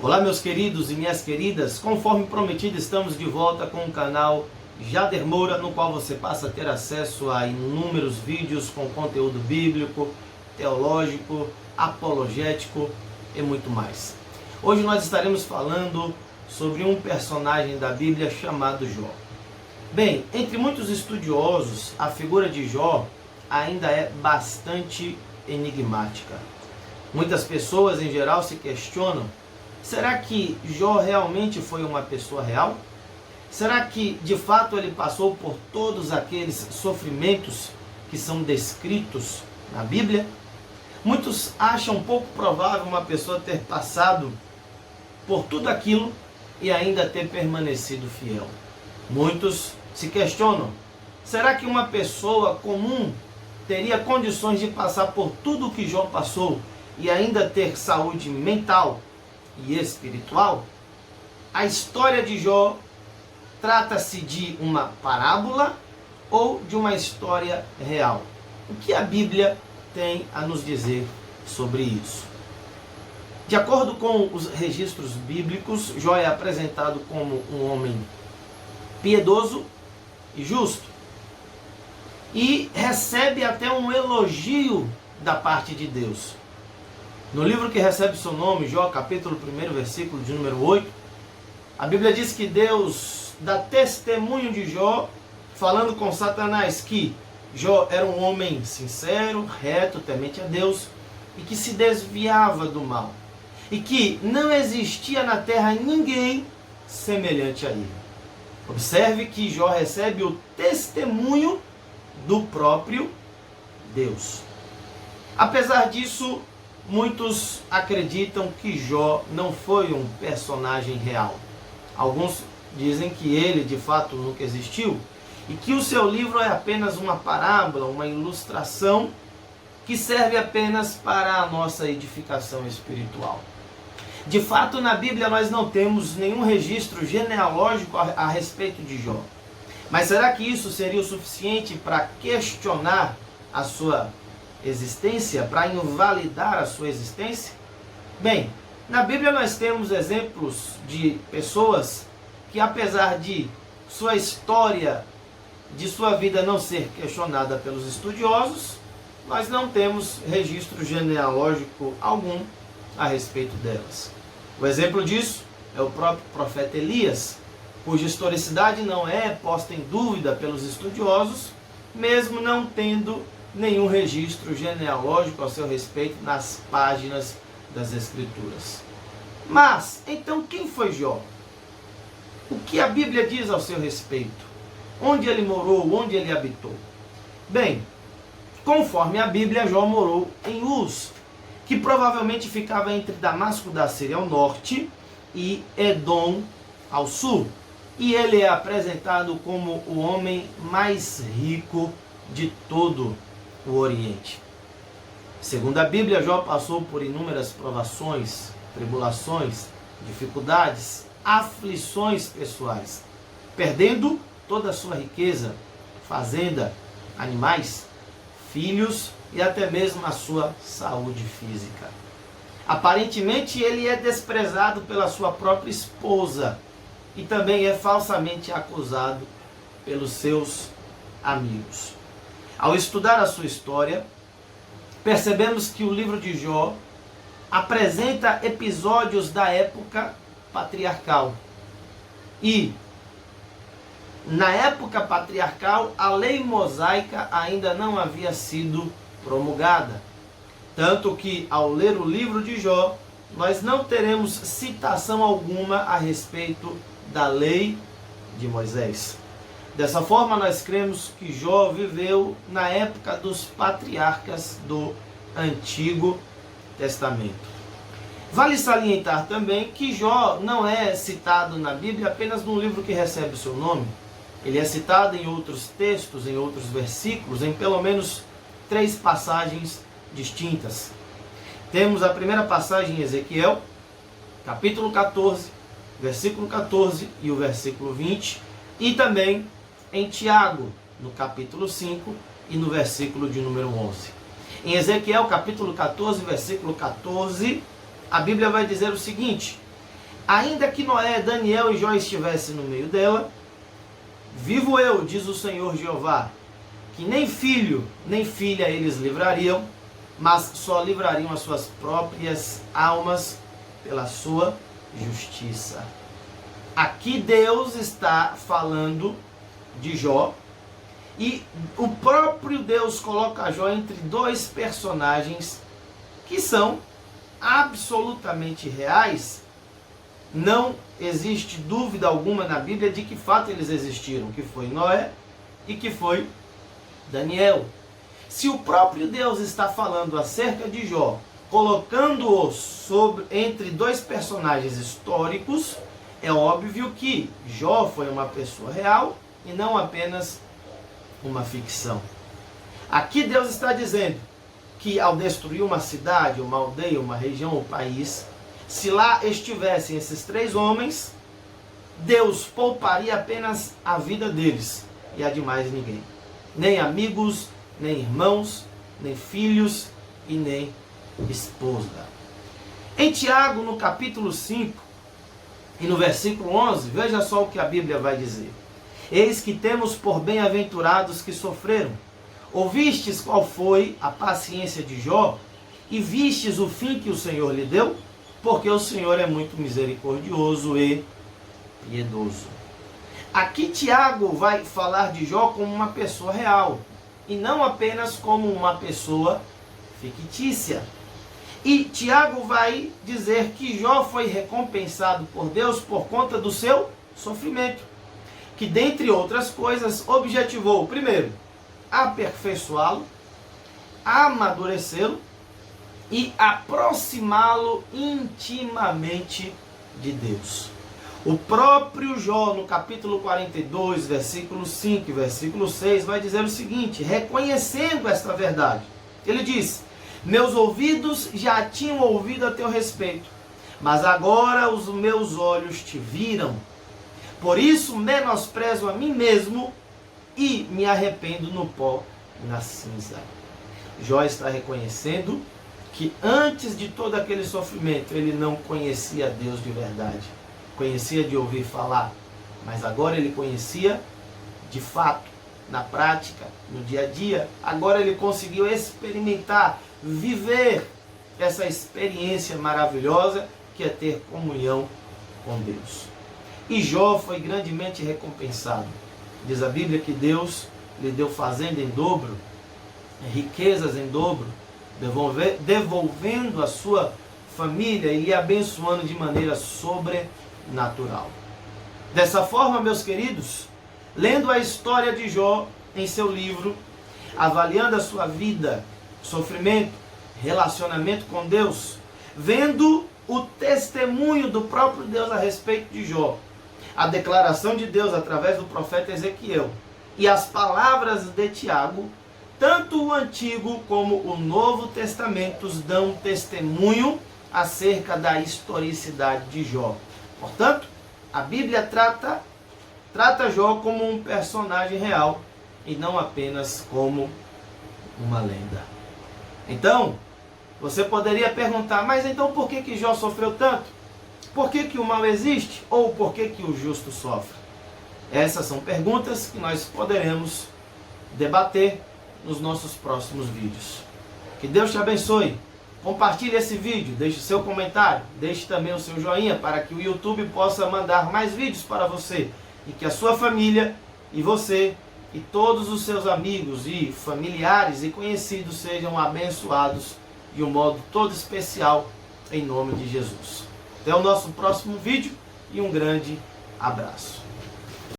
Olá meus queridos e minhas queridas, conforme prometido estamos de volta com o canal Jader Moura, no qual você passa a ter acesso a inúmeros vídeos com conteúdo bíblico, teológico, apologético e muito mais. Hoje nós estaremos falando sobre um personagem da Bíblia chamado Jó. Bem, entre muitos estudiosos, a figura de Jó ainda é bastante enigmática. Muitas pessoas em geral se questionam: será que Jó realmente foi uma pessoa real? Será que de fato ele passou por todos aqueles sofrimentos que são descritos na Bíblia? Muitos acham pouco provável uma pessoa ter passado por tudo aquilo e ainda ter permanecido fiel. Muitos se questionam: será que uma pessoa comum teria condições de passar por tudo o que Jó passou e ainda ter saúde mental e espiritual? A história de Jó trata-se de uma parábola ou de uma história real? O que a Bíblia tem a nos dizer sobre isso? De acordo com os registros bíblicos, Jó é apresentado como um homem piedoso e justo, e recebe até um elogio da parte de Deus. No livro que recebe seu nome, Jó, capítulo 1, versículo de número 8, a Bíblia diz que Deus dá testemunho de Jó, falando com Satanás que Jó era um homem sincero, reto, temente a Deus, e que se desviava do mal, e que não existia na terra ninguém semelhante a ele. Observe que Jó recebe o testemunho do próprio Deus. Apesar disso, muitos acreditam que Jó não foi um personagem real. Alguns dizem que ele de fato nunca existiu e que o seu livro é apenas uma parábola, uma ilustração que serve apenas para a nossa edificação espiritual. De fato, na Bíblia nós não temos nenhum registro genealógico a respeito de Jó. Mas será que isso seria o suficiente para questionar a sua existência, para invalidar a sua existência? Bem, na Bíblia nós temos exemplos de pessoas que, apesar de sua história, de sua vida não ser questionada pelos estudiosos, nós não temos registro genealógico algum a respeito delas. O exemplo disso é o próprio profeta Elias, cuja historicidade não é posta em dúvida pelos estudiosos, mesmo não tendo nenhum registro genealógico a seu respeito nas páginas das Escrituras. Mas, então, quem foi Jó? O que a Bíblia diz ao seu respeito? Onde ele morou? Onde ele habitou? Bem, conforme a Bíblia, Jó morou em Uz, que provavelmente ficava entre Damasco da Síria ao norte e Edom ao sul. E ele é apresentado como o homem mais rico de todo o Oriente. Segundo a Bíblia, Jó passou por inúmeras provações, tribulações, dificuldades, aflições pessoais, perdendo toda a sua riqueza, fazenda, animais, filhos e até mesmo a sua saúde física. Aparentemente ele é desprezado pela sua própria esposa e também é falsamente acusado pelos seus amigos. Ao estudar a sua história, percebemos que o livro de Jó apresenta episódios da época patriarcal. E, na época patriarcal, a lei mosaica ainda não havia sido promulgada. Tanto que, ao ler o livro de Jó, nós não teremos citação alguma a respeito da lei de Moisés. Dessa forma, nós cremos que Jó viveu na época dos patriarcas do Antigo Testamento. Vale salientar também que Jó não é citado na Bíblia apenas no livro que recebe o seu nome. Ele é citado em outros textos, em outros versículos, em pelo menos 3 passagens distintas. Temos a primeira passagem em Ezequiel, capítulo 14, versículo 14 e o versículo 20, e também em Tiago, no capítulo 5 e no versículo de número 11. Em Ezequiel, capítulo 14, versículo 14, a Bíblia vai dizer o seguinte: ainda que Noé, Daniel e Jó estivessem no meio dela, vivo eu, diz o Senhor Jeová, que nem filho nem filha eles livrariam, mas só livrariam as suas próprias almas pela sua justiça. Aqui Deus está falando de Jó, e o próprio Deus coloca Jó entre dois personagens que são absolutamente reais. Não existe dúvida alguma na Bíblia de que fato eles existiram, que foi Noé e que foi Daniel. Se o próprio Deus está falando acerca de Jó, colocando-o entre dois personagens históricos, é óbvio que Jó foi uma pessoa real e não apenas uma ficção. Aqui Deus está dizendo que ao destruir uma cidade, uma aldeia, uma região, um país, se lá estivessem esses três homens, Deus pouparia apenas a vida deles e a de mais ninguém. Nem amigos, nem irmãos, nem filhos e nem esposa. Em Tiago, no capítulo 5 e no versículo 11, veja só o que a Bíblia vai dizer. Eis que temos por bem-aventurados que sofreram. Ouvistes qual foi a paciência de Jó, e vistes o fim que o Senhor lhe deu? Porque o Senhor é muito misericordioso e piedoso. Aqui Tiago vai falar de Jó como uma pessoa real, e não apenas como uma pessoa fictícia. E Tiago vai dizer que Jó foi recompensado por Deus por conta do seu sofrimento, que dentre outras coisas objetivou, primeiro, aperfeiçoá-lo, amadurecê-lo e aproximá-lo intimamente de Deus. O próprio Jó, no capítulo 42, versículo 5 e versículo 6, vai dizer o seguinte, reconhecendo esta verdade. Ele diz, meus ouvidos já tinham ouvido a teu respeito, mas agora os meus olhos te viram. Por isso menosprezo a mim mesmo e me arrependo no pó e na cinza. Jó está reconhecendo que antes de todo aquele sofrimento, ele não conhecia Deus de verdade. Conhecia de ouvir falar, mas agora ele conhecia de fato, na prática, no dia a dia. Agora ele conseguiu experimentar, viver essa experiência maravilhosa que é ter comunhão com Deus. E Jó foi grandemente recompensado. Diz a Bíblia que Deus lhe deu fazenda em dobro, riquezas em dobro, devolvendo a sua família e lhe abençoando de maneira sobrenatural. Dessa forma, meus queridos, lendo a história de Jó em seu livro, avaliando a sua vida, sofrimento, relacionamento com Deus, vendo o testemunho do próprio Deus a respeito de Jó, a declaração de Deus através do profeta Ezequiel e as palavras de Tiago, tanto o Antigo como o Novo Testamento dão testemunho acerca da historicidade de Jó. Portanto, a Bíblia trata Jó como um personagem real e não apenas como uma lenda. Então, você poderia perguntar, mas então por que Jó sofreu tanto? Por que o mal existe? Ou por que o justo sofre? Essas são perguntas que nós poderemos debater nos nossos próximos vídeos. Que Deus te abençoe. Compartilhe esse vídeo, deixe o seu comentário, deixe também o seu joinha para que o YouTube possa mandar mais vídeos para você e que a sua família e você e todos os seus amigos e familiares e conhecidos sejam abençoados de um modo todo especial em nome de Jesus. Até o nosso próximo vídeo e um grande abraço.